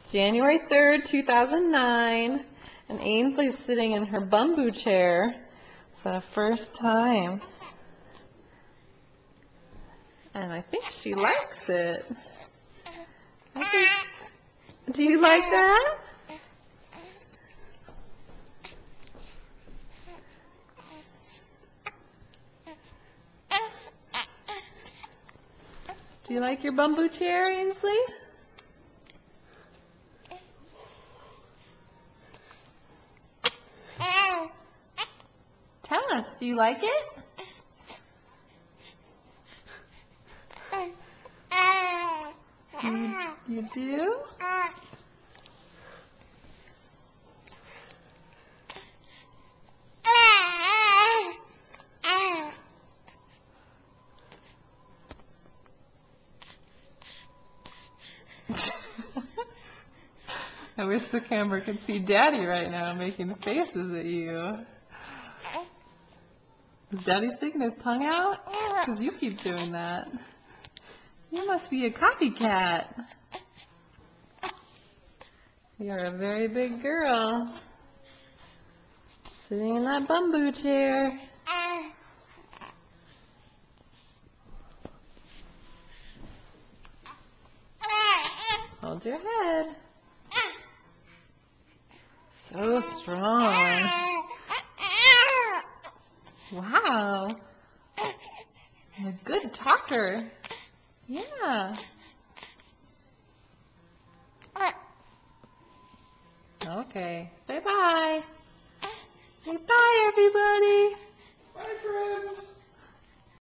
It's January 3rd, 2009, and Ainsley's sitting in her bamboo chair for the first time. And I think she likes it. Do you like that? Do you like your bamboo chair, Ainsley? Tell us, do you like it? You do? I wish the camera could see Daddy right now making faces at you. Is Daddy sticking his tongue out? Because you keep doing that. You must be a copycat. You're a very big girl. Sitting in that bamboo chair. Hold your head. So strong. Wow. A good talker. Yeah. Okay. Say bye. Say bye, everybody. Bye, friends.